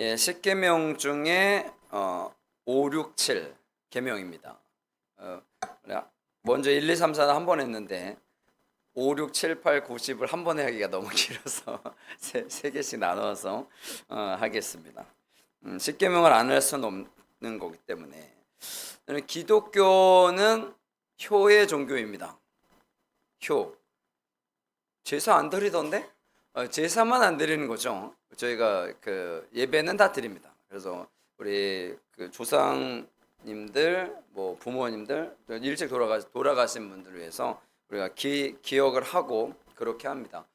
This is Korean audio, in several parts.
예, 10계명 중에 5, 6, 7 계명입니다. 먼저 1, 2, 3, 4는 한 번 했는데 5, 6, 7, 8, 9, 10을 한 번에 하기가 너무 길어서 세 개씩 나눠서 하겠습니다. 10계명을 안 할 수는 없는 거기 때문에 기독교는 효의 종교입니다. 효. 제사 안 드리던데? 제사만 안 드리는 거죠. 저희가 그 예배는 다 드립니다. 그래서 우리 그 조상님들, 뭐 부모님들 일찍 돌아가신 분들을 위해서 우리가 기억을 하고 그렇게 합니다.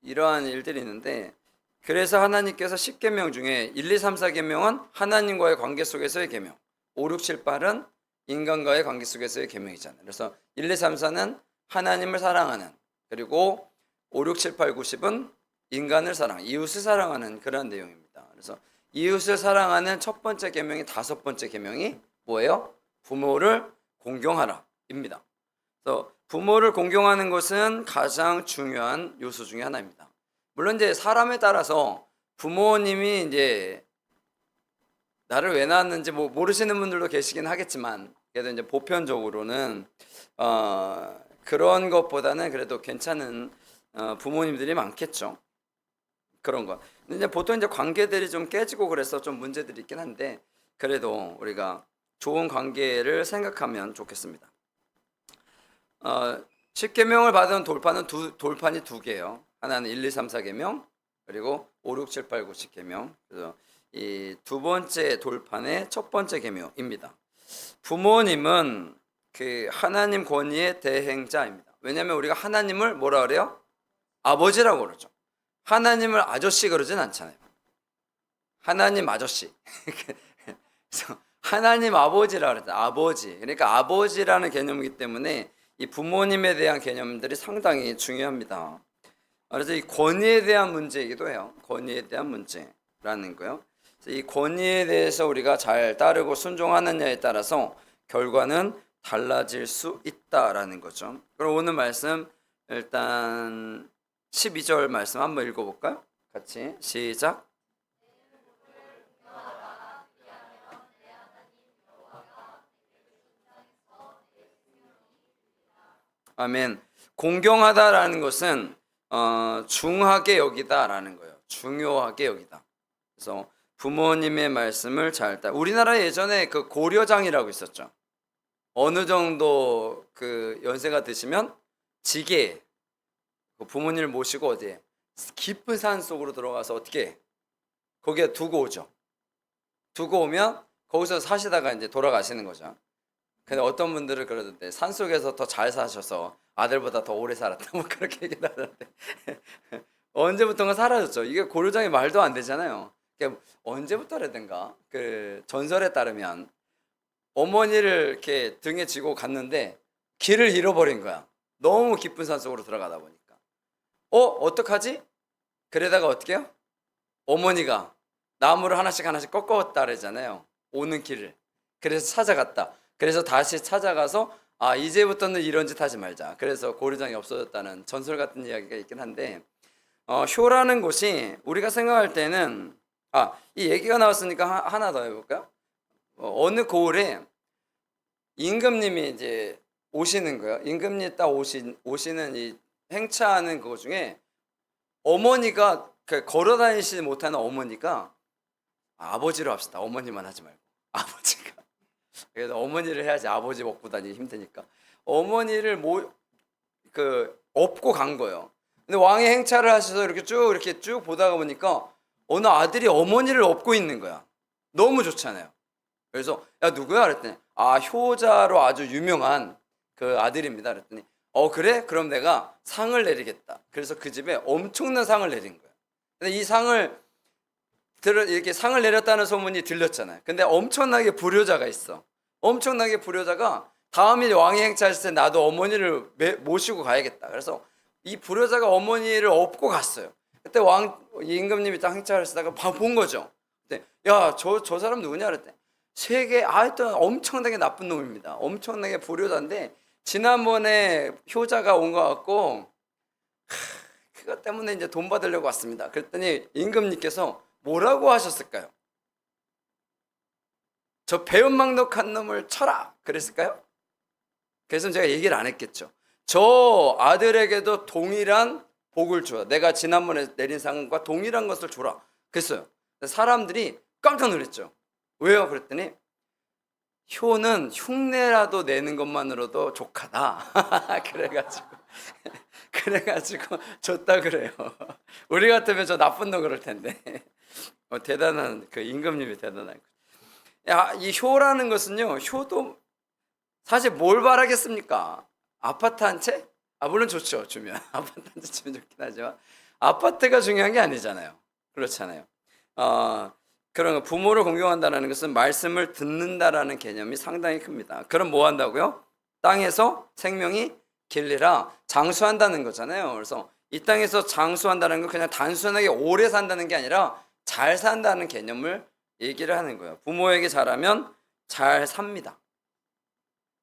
이러한 일들이 있는데, 그래서 하나님께서 10계명 중에 1, 2, 3, 4계명은 하나님과의 관계 속에서의 계명, 5, 6, 7, 8은 인간과의 관계 속에서의 계명이잖아요. 그래서 1, 2, 3, 4는 하나님을 사랑하는, 그리고 5, 6, 7, 8, 9, 10은 인간을 사랑, 이웃을 사랑하는 그런 내용입니다. 그래서 이웃을 사랑하는 첫 번째 계명이, 다섯 번째 계명이 뭐예요? 부모를 공경하라입니다. 그래서 부모를 공경하는 것은 가장 중요한 요소 중에 하나입니다. 물론 이제 사람에 따라서 부모님이 이제 나를 왜 낳았는지 모르시는 분들도 계시긴 하겠지만, 그래도 이제 보편적으로는 그런 것보다는 그래도 괜찮은 부모님들이 많겠죠. 그런 거. 근데 이제 보통 이제 관계들이 좀 깨지고 그래서 좀 문제들이 있긴 한데, 그래도 우리가 좋은 관계를 생각하면 좋겠습니다. 10계명을 받은 돌판이 두 개예요. 하나는 1, 2, 3, 4계명, 그리고 5, 6, 7, 8, 9, 10계명. 그래서 이 두 번째 돌판의 첫 번째 계명입니다. 부모님은 그 하나님 권위의 대행자입니다. 왜냐하면 우리가 하나님을 뭐라 그래요? 아버지라고 그러죠. 하나님을 아저씨 그러진 않잖아요. 하나님 아저씨. 그래서 하나님 아버지라 그랬다. 아버지. 그러니까 아버지라는 개념이기 때문에 이 부모님에 대한 개념들이 상당히 중요합니다. 그래서 이 권위에 대한 문제이기도 해요. 권위에 대한 문제라는 거요. 그래서 이 권위에 대해서 우리가 잘 따르고 순종하느냐에 따라서 결과는 달라질 수 있다라는 거죠. 그럼 오늘 말씀 일단 12절 말씀 한번 읽어볼까요? 같이 시작. 아멘. 공경하다라는 것은 중하게 여기다라는 거예요. 중요하게 여기다. 그래서 부모님의 말씀을 잘 따. 우리나라에 예전에 그 고려장이라고 있었죠. 어느 정도 그 연세가 드시면 지게 부모님을 모시고 어디에 깊은 산 속으로 들어가서 어떻게 거기에 두고 오죠. 두고 오면 거기서 사시다가 이제 돌아가시는 거죠. 근데 어떤 분들은 그러던데 산속에서 더 잘 사셔서 아들보다 더 오래 살았다 뭐 그렇게 얘기를 하던데 언제부턴가 사라졌죠. 이게 고려장이 말도 안 되잖아요. 언제부터라든가 그 전설에 따르면 어머니를 이렇게 등에 지고 갔는데 길을 잃어버린 거야. 너무 깊은 산속으로 들어가다 보니까. 어떡하지? 그러다가 어떻게 해요? 어머니가 나무를 하나씩 꺾었다 그러잖아요. 오는 길을. 그래서 찾아갔다. 그래서 다시 찾아가서 이제부터는 이런 짓 하지 말자. 그래서 고려장이 없어졌다는 전설 같은 이야기가 있긴 한데, 효라는 것이 우리가 생각할 때는 이 얘기가 나왔으니까 하나 더 해볼까요? 어느 고을에 임금님이 이제 오시는 거예요. 임금님이 딱 오시는 이 행차하는 그 중에 어머니가 걸어 다니지 못하는 어머니가 아버지로 합시다. 어머니만 하지 말고 아버지가. 그래서 어머니를 해야지 아버지 먹고 다니기 힘드니까 어머니를 업고 간 거예요. 근데 왕이 행차를 하셔서 이렇게 쭉 보다가 보니까 어느 아들이 어머니를 업고 있는 거야. 너무 좋잖아요. 그래서 야 누구야? 그랬더니 효자로 아주 유명한 그 아들입니다. 그랬더니 그래? 그럼 내가 상을 내리겠다. 그래서 그 집에 엄청난 상을 내린 거예요. 근데 이 상을 이렇게 상을 내렸다는 소문이 들렸잖아요. 근데 엄청나게 불효자가 있어. 엄청나게 불효자가 다음에 왕이 행차했을 때 나도 어머니를 모시고 가야겠다. 그래서 이 불효자가 어머니를 업고 갔어요. 그때 임금님이 딱 행차를 하시다가 본 거죠. 야, 저 사람 누구냐? 그랬더니 세계 하여튼 엄청나게 나쁜 놈입니다. 엄청나게 불효자인데 지난번에 효자가 온 것 같고 그것 때문에 이제 돈 받으려고 왔습니다. 그랬더니 임금님께서 뭐라고 하셨을까요? 저 배은망덕한 놈을 쳐라 그랬을까요? 그래서 제가 얘기를 안 했겠죠. 저 아들에게도 동일한 복을 주어, 내가 지난번에 내린 상과 동일한 것을 줘라 그랬어요. 사람들이 깜짝 놀랐죠. 왜요? 그랬더니 효는 흉내라도 내는 것만으로도 족하다. 그래가지고 줬다 그래요. 우리 같으면 저 나쁜 놈 그럴 텐데. 대단한 그 임금님이 대단한. 야, 이 효라는 것은요. 효도 사실 뭘 바라겠습니까? 아파트 한 채? 물론 좋죠. 주면 아파트 한 채 주면 좋긴 하지만 아파트가 중요한 게 아니잖아요. 그렇잖아요. 그런 거, 부모를 공경한다는 것은 말씀을 듣는다라는 개념이 상당히 큽니다. 그럼 뭐 한다고요? 땅에서 생명이 길리라 장수한다는 거잖아요. 그래서 이 땅에서 장수한다는 건 그냥 단순하게 오래 산다는 게 아니라 잘 산다는 개념을 얘기를 하는 거예요. 부모에게 잘하면 잘 삽니다.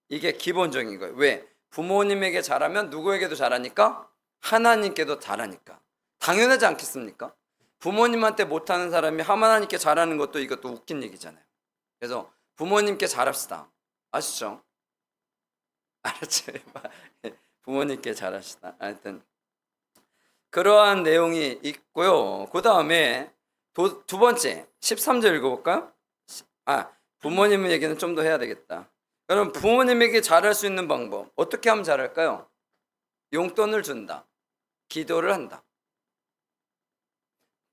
이게 기본적인 거예요. 왜? 부모님에게 잘하면 누구에게도 잘하니까? 하나님께도 잘하니까. 당연하지 않겠습니까? 부모님한테 못하는 사람이 하나님께 잘하는 것도 이것도 웃긴 얘기잖아요. 그래서 부모님께 잘합시다. 아시죠? 알았죠? 부모님께 잘합시다. 하여튼 그러한 내용이 있고요. 그 다음에 두 번째 13절 읽어볼까요? 부모님 얘기는 좀 더 해야 되겠다. 그럼 부모님에게 잘할 수 있는 방법 어떻게 하면 잘할까요? 용돈을 준다. 기도를 한다.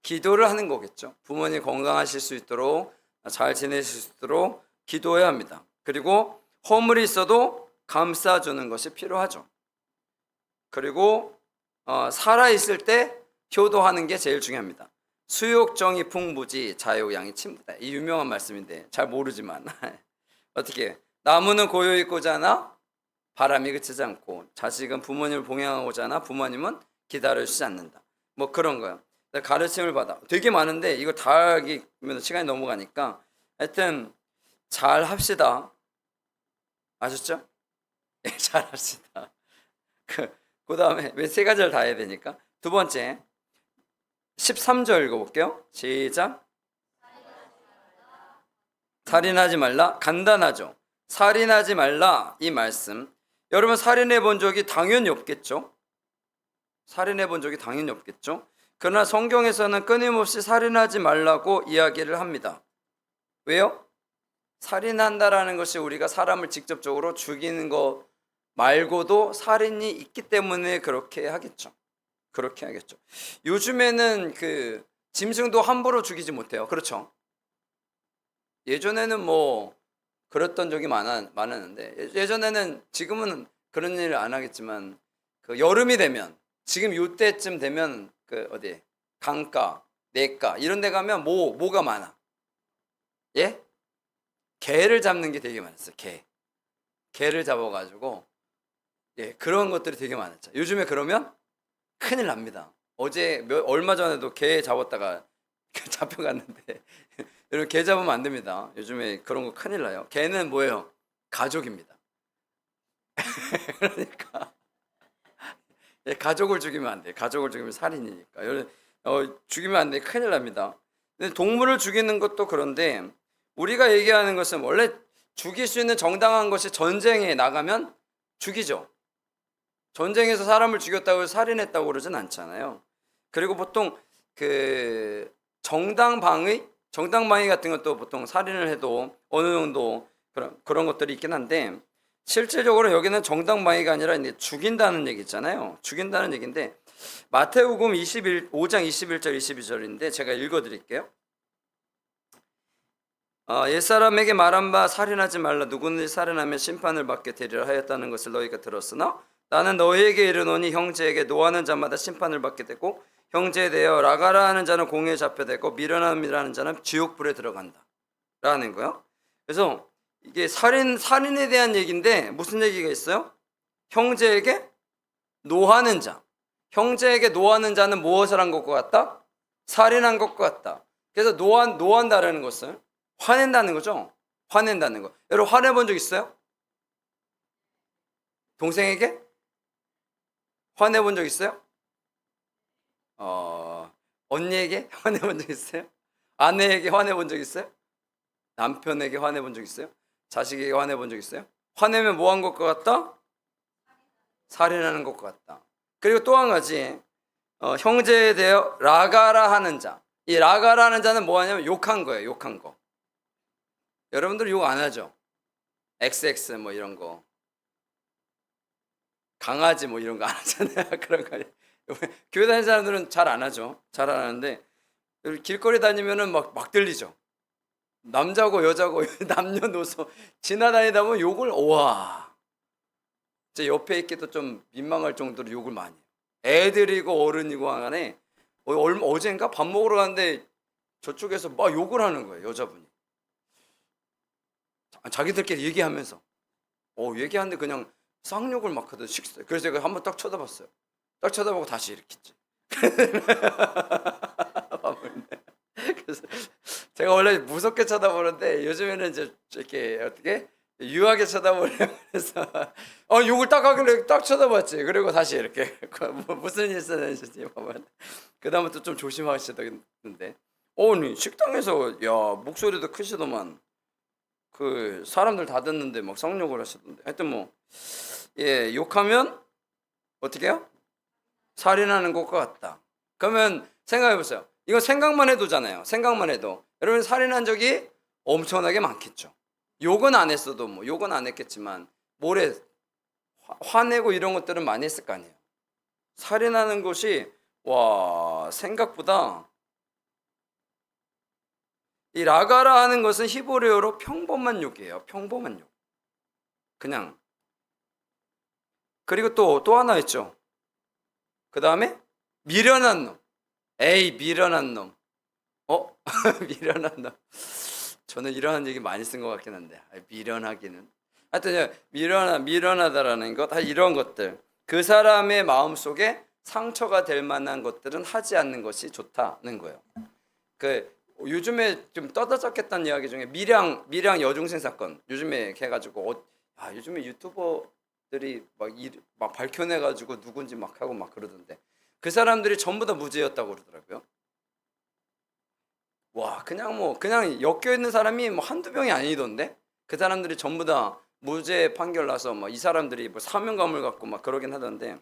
기도를 하는 거겠죠. 부모님 건강하실 수 있도록 잘 지내실 수 있도록 기도해야 합니다. 그리고 허물이 있어도 감싸주는 것이 필요하죠. 그리고 살아있을 때 효도하는 게 제일 중요합니다. 수욕정이 풍부지 자유양이 침부다. 이 유명한 말씀인데 잘 모르지만 어떻게 나무는 고요 있고자 하나 바람이 그치지 않고 자식은 부모님을 봉양하고자 하나 부모님은 기다려주지 않는다. 뭐 그런 거요. 가르침을 받아. 되게 많은데 이거 다 하기면 시간이 넘어가니까 하여튼 잘 합시다. 아셨죠? 네, 잘 합시다. 그 다음에 왜 세 가지를 다 해야 되니까. 두 번째 13절 읽어볼게요. 시작. 살인하지 말라. 간단하죠. 살인하지 말라 이 말씀. 여러분 살인해 본 적이 당연히 없겠죠? 살인해 본 적이 당연히 없겠죠? 그러나 성경에서는 끊임없이 살인하지 말라고 이야기를 합니다. 왜요? 살인한다라는 것이 우리가 사람을 직접적으로 죽이는 거 말고도 살인이 있기 때문에 그렇게 하겠죠. 그렇게 하겠죠. 요즘에는 그 짐승도 함부로 죽이지 못해요. 그렇죠? 예전에는 뭐 그랬던 적이 많았는데 예전에는 지금은 그런 일을 안 하겠지만 그 여름이 되면 지금 요때쯤 되면 그 어디 강가, 내가 이런 데 가면 뭐가 많아? 예? 개를 잡는 게 되게 많았어요. 개를 잡아가지고 그런 것들이 되게 많았죠. 요즘에 그러면 큰일 납니다. 얼마 전에도 개 잡았다가 잡혀갔는데 여러분 개 잡으면 안 됩니다. 요즘에 그런 거 큰일 나요. 개는 뭐예요? 가족입니다. 그러니까 가족을 죽이면 안 돼. 가족을 죽이면 살인이니까. 죽이면 안 돼. 큰일 납니다. 근데 동물을 죽이는 것도 그런데 우리가 얘기하는 것은 원래 죽일 수 있는 정당한 것이 전쟁에 나가면 죽이죠. 전쟁에서 사람을 죽였다고 해서 살인했다고 그러진 않잖아요. 그리고 보통 그 정당방위 같은 것도 보통 살인을 해도 어느 정도 그런 것들이 있긴 한데 실질적으로 여기는 정당방위가 아니라 이제 죽인다는 얘기잖아요. 죽인다는 얘기인데 마태복음 5장 21절 22절인데 제가 읽어드릴게요. 옛사람에게 말한 바 살인하지 말라. 누구든지 살인하면 심판을 받게 되리라 하였다는 것을 너희가 들었으나 나는 너희에게 이르노니 형제에게 노하는 자마다 심판을 받게 되고 형제에 대하여 라가라 하는 자는 공회에 잡혀되고 미련함이라는 자는 지옥불에 들어간다 라는 거요. 그래서 이게 살인에 대한 얘기인데 무슨 얘기가 있어요? 형제에게 노하는 자. 형제에게 노하는 자는 무엇을 한 것과 같다? 살인한 것과 같다. 그래서 노한다라는 것은 화낸다는 거죠. 화낸다는 거. 여러분 화내본 적 있어요? 동생에게? 화내본 적 있어요? 언니에게? 화내본 적 있어요? 아내에게 화내본 적 있어요? 남편에게 화내본 적 있어요? 자식에게 화내본 적 있어요? 화내면 뭐 한 것 같다? 살인하는 것 같다. 그리고 또 한 가지, 형제에 대해 라가라 하는 자. 이 라가라 하는 자는 뭐 하냐면 욕한 거예요. 욕한 거. 여러분들 욕 안 하죠? XX 뭐 이런 거. 강아지 뭐 이런 거 안 하잖아요. 그런 거. 교회 다니는 사람들은 잘 안 하죠. 잘 안 하는데 길거리 다니면은 막 들리죠. 남자고 여자고 남녀노소 지나다니다 보면 욕을 와. 제 옆에 있기도 좀 민망할 정도로 욕을 많이 해요. 애들이고 어른이고 하간에 어젠가 밥 먹으러 갔는데 저쪽에서 막 욕을 하는 거예요. 여자분이. 자기들끼리 얘기하면서 얘기하는데 그냥 쌍욕을 막 하듯 식사. 그래서 제가 한번 딱 쳐다봤어요. 딱 쳐다보고 다시 이렇게 했지. 그래서 제가 원래 무섭게 쳐다보는데 요즘에는 이제 이렇게 어떻게 유하게 쳐다보려고 해서 욕을 딱 하길래 딱 쳐다봤지. 그리고 다시 이렇게 무슨 일 있었는지 보면 그 다음부터 좀 조심하시던데. 아니 식당에서 야 목소리도 크시더만 그 사람들 다 듣는데 막 쌍욕을 하시던데. 하여튼 뭐 예, 욕하면 어떻게 해요? 살인하는 것 같다. 그러면 생각해 보세요. 이거 생각만 해도잖아요. 생각만 해도 여러분 살인한 적이 엄청나게 많겠죠. 욕은 안 했어도 뭐 욕은 안 했겠지만 모래 화내고 이런 것들은 많이 했을 거 아니에요. 살인하는 것이 와 생각보다 이 라가라 하는 것은 히브리어로 평범한 욕이에요. 평범한 욕. 그냥. 그리고 또 하나 있죠. 그 다음에 미련한 놈. 에이 미련한 놈. 미련한 놈. 저는 이런 얘기 많이 쓴 것 같긴 한데 미련하기는. 하여튼 미련하다라는 것, 이런 것들. 그 사람의 마음속에 상처가 될 만한 것들은 하지 않는 것이 좋다는 거예요. 그 요즘에 좀 떠들썩했던 이야기 중에 밀양 여중생 사건 요즘에 해가지고 요즘에 유튜버들이 막 밝혀내가지고 누군지 막 하고 막 그러던데 그 사람들이 전부 다 무죄였다고 그러더라고요. 와 그냥 엮여 있는 사람이 뭐 한두 명이 아니던데 그 사람들이 전부 다 무죄 판결 나서 이 사람들이 뭐 사명감을 갖고 막 그러긴 하던데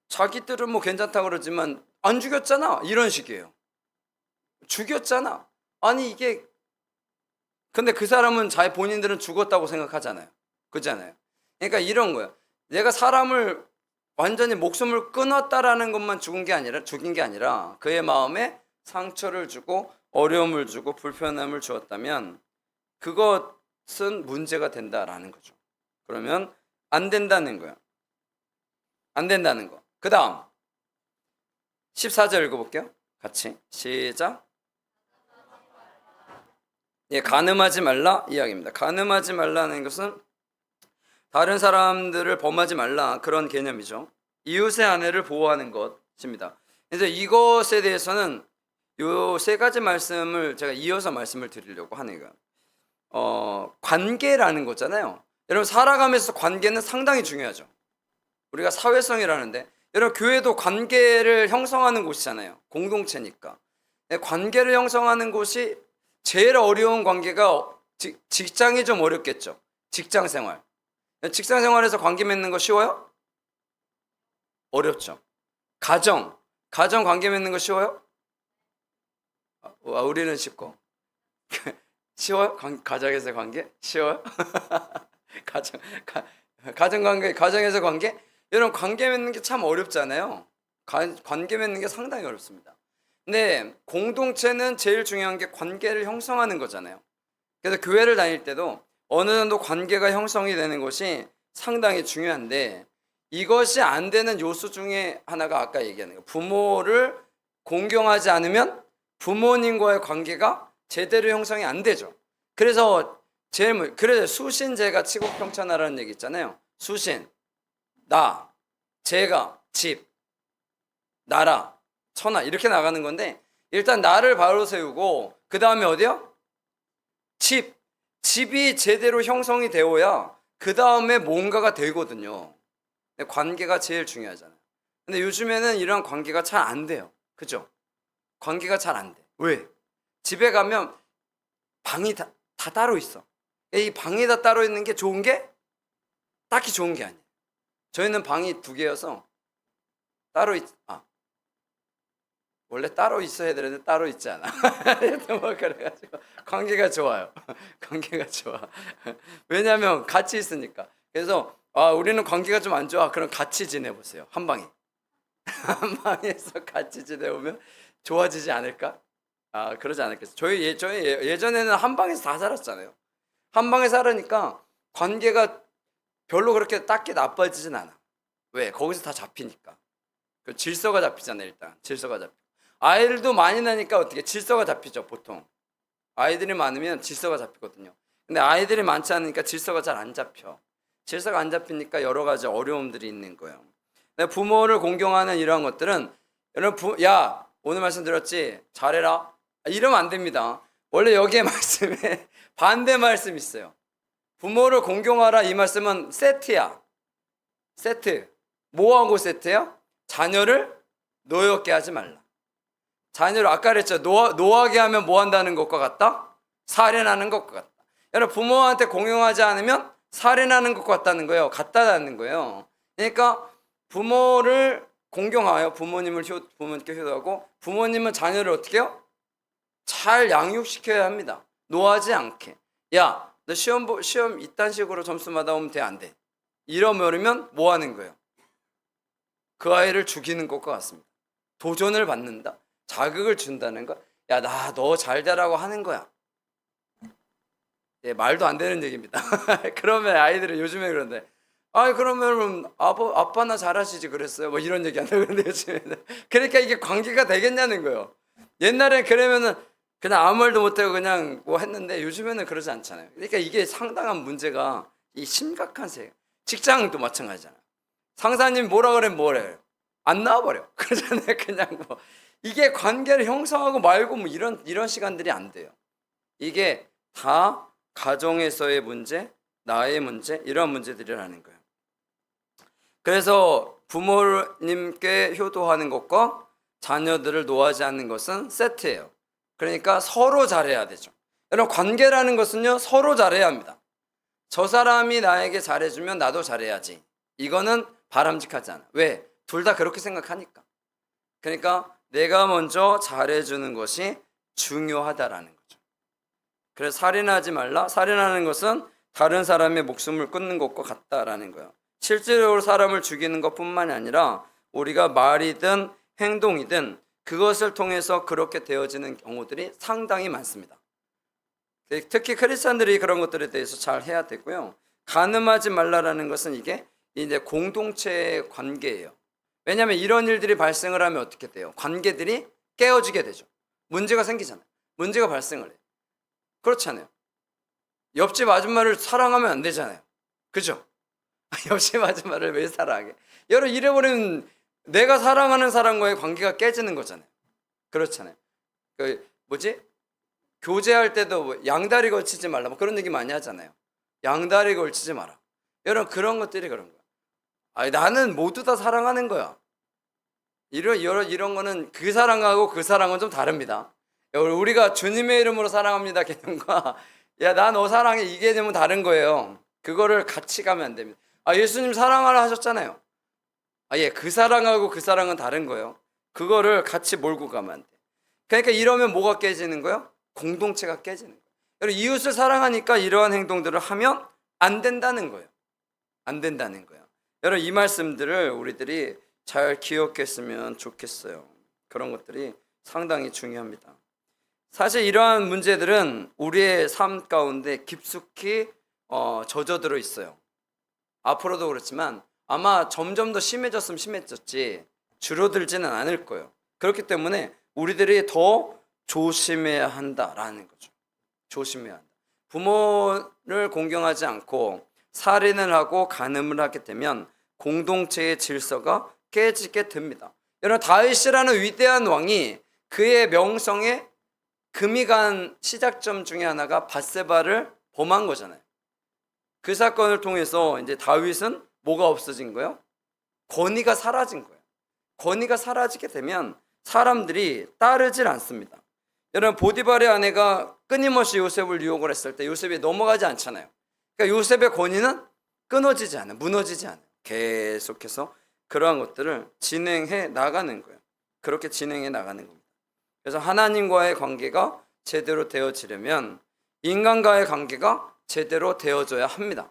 자기들은 뭐 괜찮다고 그러지만 안 죽였잖아 이런 식이에요. 죽였잖아. 아니 이게 근데 그 사람은 본인들은 죽었다고 생각하잖아요. 그렇잖아요. 그러니까 이런 거예요. 내가 사람을 완전히 목숨을 끊었다라는 것만 죽인 게 아니라 그의 마음에 상처를 주고 어려움을 주고 불편함을 주었다면 그것은 문제가 된다라는 거죠. 그러면 안 된다는 거예요. 안 된다는 거. 그 다음 14절 읽어볼게요. 같이 시작. 예, 간음하지 말라 이야기입니다. 간음하지 말라는 것은 다른 사람들을 범하지 말라 그런 개념이죠. 이웃의 아내를 보호하는 것입니다. 그래서 이것에 대해서는 요 세 가지 말씀을 제가 이어서 말씀을 드리려고 하는 거예요. 관계라는 거잖아요. 여러분 살아가면서 관계는 상당히 중요하죠. 우리가 사회성이라는데 여러분 교회도 관계를 형성하는 곳이잖아요. 공동체니까. 관계를 형성하는 곳이 제일 어려운 관계가 직장이 좀 어렵겠죠. 직장 생활에서 관계 맺는 거 쉬워요? 어렵죠. 가정 관계 맺는 거 쉬워요? 우리는 쉽고 쉬워요? 가정에서 관계 쉬워요? 가정에서 관계 여러분 관계 맺는 게 참 어렵잖아요. 관계 맺는 게 상당히 어렵습니다. 근데 공동체는 제일 중요한 게 관계를 형성하는 거잖아요. 그래서 교회를 다닐 때도 어느 정도 관계가 형성이 되는 것이 상당히 중요한데 이것이 안 되는 요소 중에 하나가 아까 얘기한 거예요. 부모를 공경하지 않으면 부모님과의 관계가 제대로 형성이 안 되죠. 그래서 그래서 수신제가 치국평천하라는 얘기 있잖아요. 수신, 나, 제가, 집, 나라, 천하 이렇게 나가는 건데 일단 나를 바로 세우고 그 다음에 어디요? 집이 제대로 형성이 되어야 그 다음에 뭔가가 되거든요. 관계가 제일 중요하잖아요. 근데 요즘에는 이런 관계가 잘 안 돼요. 그죠? 관계가 잘 안 돼. 왜? 집에 가면 방이 다 따로 있어. 이 방이 다 따로 있는 게 좋은 게 딱히 좋은 게 아니에요. 저희는 방이 두 개여서 따로 원래 따로 있어야 되는데 따로 있지 않아. 뭐 그래가지고 관계가 좋아요. 관계가 좋아. 왜냐하면 같이 있으니까. 그래서 우리는 관계가 좀 안 좋아. 그럼 같이 지내보세요. 한 방에. 한 방에서 같이 지내보면 좋아지지 않을까? 그러지 않을겠어요. 저희 예전에는 한 방에서 다 살았잖아요. 한 방에 살으니까 관계가 별로 그렇게 딱히 나빠지진 않아. 왜? 거기서 다 잡히니까. 그 질서가 잡히잖아요. 일단 질서가 잡혀. 아이들도 많이 나니까 어떻게 질서가 잡히죠. 보통 아이들이 많으면 질서가 잡히거든요. 근데 아이들이 많지 않으니까 질서가 잘 안 잡혀. 질서가 안 잡히니까 여러 가지 어려움들이 있는 거예요. 부모를 공경하는 이러한 것들은 여러분 야 오늘 말씀 들었지? 잘해라. 이러면 안 됩니다. 원래 여기에 말씀에 반대 말씀이 있어요. 부모를 공경하라 이 말씀은 세트야. 세트. 뭐하고 세트야? 자녀를 노엽게 하지 말라. 자녀를 아까 그랬죠. 노하게 하면 뭐 한다는 것과 같다? 살인하는 것과 같다. 여러분 부모한테 공경하지 않으면 살인하는 것과 같다는 거예요. 같다는 거예요. 그러니까 부모를 공경하여 부모님께 효도하고 부모님은 자녀를 어떻게 해요? 잘 양육시켜야 합니다. 노하지 않게. 야, 너 시험 이딴 식으로 점수마다 오면 돼, 안 돼? 이러면 뭐 하는 거예요? 그 아이를 죽이는 것과 같습니다. 도전을 받는다. 자극을 준다는 거. 야, 너 잘 되라고 하는 거야. 예, 말도 안 되는 얘기입니다. 그러면 아이들은 요즘에 그런데 그러면 아빠나 잘하시지 그랬어요. 뭐 이런 얘기 한다 그런데 요즘에는 그러니까 이게 관계가 되겠냐는 거예요. 옛날에 그러면은 그냥 아무 말도 못하고 그냥 뭐 했는데 요즘에는 그러지 않잖아요. 그러니까 이게 상당한 문제가 이 심각한 세. 직장도 마찬가지잖아요. 상사님 뭐라 그러면 뭐래요? 안 나와버려. 그러잖아요. 그냥 뭐 이게 관계를 형성하고 말고 뭐 이런 시간들이 안 돼요. 이게 다 가정에서의 문제, 나의 문제 이런 문제들이라는 거예요. 그래서 부모님께 효도하는 것과 자녀들을 노하지 않는 것은 세트예요. 그러니까 서로 잘해야 되죠. 여러분 관계라는 것은요 서로 잘해야 합니다. 저 사람이 나에게 잘해주면 나도 잘해야지. 이거는 바람직하지 않아. 왜? 둘 다 그렇게 생각하니까. 그러니까 내가 먼저 잘해주는 것이 중요하다라는 거죠. 그래서 살인하지 말라. 살인하는 것은 다른 사람의 목숨을 끊는 것과 같다라는 거예요. 실제로 사람을 죽이는 것뿐만이 아니라 우리가 말이든 행동이든 그것을 통해서 그렇게 되어지는 경우들이 상당히 많습니다. 특히 크리스찬들이 그런 것들에 대해서 잘 해야 되고요. 간음하지 말라라는 것은 이게 이제 공동체의 관계예요. 왜냐하면 이런 일들이 발생을 하면 어떻게 돼요? 관계들이 깨어지게 되죠. 문제가 생기잖아요. 문제가 발생을 해요. 그렇잖아요. 옆집 아줌마를 사랑하면 안 되잖아요. 그죠? 옆집 아줌마를 왜 사랑해? 여러분 잃어버린 내가 사랑하는 사람과의 관계가 깨지는 거잖아요. 그렇잖아요. 교제할 때도 뭐 양다리 걸치지 말라 뭐 그런 얘기 많이 하잖아요. 양다리 걸치지 마라. 여러분 그런 것들이 그런 거야. 나는 모두 다 사랑하는 거야. 이런 거는 그 사랑하고 그 사랑은 좀 다릅니다. 우리가 주님의 이름으로 사랑합니다 개념과 야 나 너 사랑해 이 개념은 다른 거예요. 그거를 같이 가면 안 됩니다. 예수님 사랑하라 하셨잖아요. 예, 그 사랑하고 그 사랑은 다른 거예요. 그거를 같이 몰고 가면 안 돼. 그러니까 이러면 뭐가 깨지는 거예요? 공동체가 깨지는 거예요. 여러분 이웃을 사랑하니까 이러한 행동들을 하면 안 된다는 거예요. 안 된다는 거예요. 여러분 이 말씀들을 우리들이 잘 기억했으면 좋겠어요. 그런 것들이 상당히 중요합니다. 사실 이러한 문제들은 우리의 삶 가운데 깊숙이 젖어들어 있어요. 앞으로도 그렇지만 아마 점점 더 심해졌으면 심해졌지 줄어들지는 않을 거예요. 그렇기 때문에 우리들이 더 조심해야 한다라는 거죠. 조심해야 한다. 부모를 공경하지 않고 살인을 하고 간음을 하게 되면 공동체의 질서가 깨지게 됩니다. 여러분 다윗이라는 위대한 왕이 그의 명성에 금이 간 시작점 중에 하나가 밧세바를 범한 거잖아요. 그 사건을 통해서 이제 다윗은 뭐가 없어진 거예요? 권위가 사라진 거예요. 권위가 사라지게 되면 사람들이 따르질 않습니다. 여러분, 보디발의 아내가 끊임없이 요셉을 유혹을 했을 때 요셉이 넘어가지 않잖아요. 그러니까 요셉의 권위는 끊어지지 않아요. 무너지지 않아요. 계속해서 그러한 것들을 진행해 나가는 거예요. 그렇게 진행해 나가는 겁니다. 그래서 하나님과의 관계가 제대로 되어지려면 인간과의 관계가 제대로 되어져야 합니다.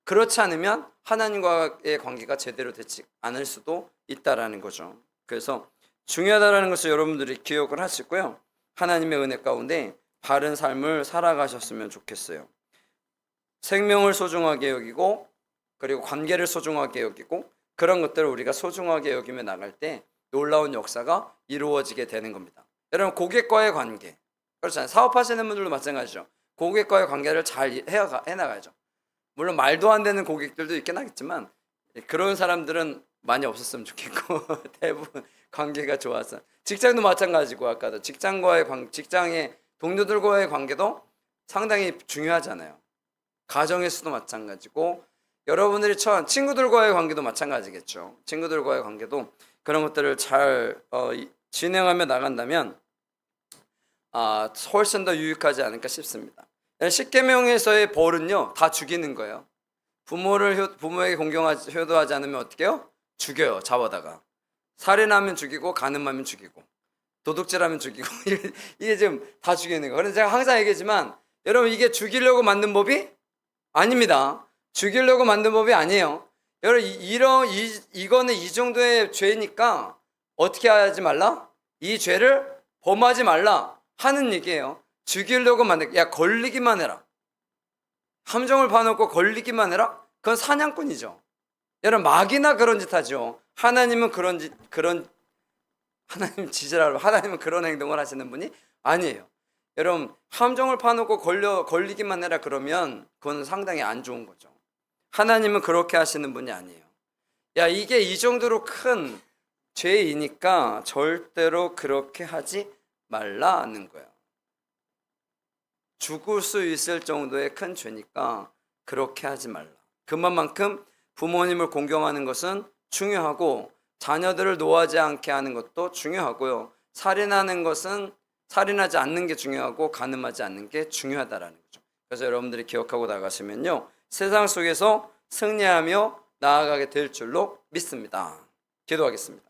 그렇지 않으면 하나님과의 관계가 제대로 되지 않을 수도 있다라는 거죠. 그래서 중요하다라는 것을 여러분들이 기억을 하시고요. 하나님의 은혜 가운데 바른 삶을 살아가셨으면 좋겠어요. 생명을 소중하게 여기고 그리고 관계를 소중하게 여기고 그런 것들을 우리가 소중하게 여기며 나갈 때 놀라운 역사가 이루어지게 되는 겁니다. 여러분, 고객과의 관계, 그렇잖아요. 사업하시는 분들도 마찬가지죠. 고객과의 관계를 잘 해나가야죠. 물론 말도 안 되는 고객들도 있긴 하겠지만 그런 사람들은 많이 없었으면 좋겠고 대부분 관계가 좋아서, 직장도 마찬가지고 아까도 직장의 동료들과의 관계도 상당히 중요하잖아요. 가정에서도 마찬가지고 여러분들이 처한 친구들과의 관계도 마찬가지겠죠. 친구들과의 관계도 그런 것들을 잘 진행하며 나간다면 훨씬 더 유익하지 않을까 싶습니다. 십계명에서의 벌은요, 다 죽이는 거예요. 부모에게 효도하지 않으면 어떻게 해요? 죽여요. 잡아다가. 살인하면 죽이고, 간음하면 죽이고, 도둑질하면 죽이고 이게 지금 다 죽이는 거예요. 그래서 제가 항상 얘기하지만 여러분, 이게 죽이려고 만든 법이 아닙니다. 죽이려고 만든 법이 아니에요. 여러분, 이거는 이 정도의 죄니까 어떻게 하지 말라? 이 죄를 범하지 말라 하는 얘기예요. 죽이려고 야, 걸리기만 해라. 함정을 파놓고 걸리기만 해라? 그건 사냥꾼이죠. 여러분, 마귀나 그런 짓 하죠. 하나님은 하나님은 그런 행동을 하시는 분이 아니에요. 여러분, 함정을 파놓고 걸리기만 해라 그러면 그건 상당히 안 좋은 거죠. 하나님은 그렇게 하시는 분이 아니에요. 야, 이게 이 정도로 큰 죄이니까 절대로 그렇게 하지 말라는 거예요. 죽을 수 있을 정도의 큰 죄니까 그렇게 하지 말라. 그만큼 부모님을 공경하는 것은 중요하고 자녀들을 노하지 않게 하는 것도 중요하고요. 살인하지 않는 게 중요하고 간음하지 않는 게 중요하다라는 거죠. 그래서 여러분들이 기억하고 나가시면요, 세상 속에서 승리하며 나아가게 될 줄로 믿습니다. 기도하겠습니다.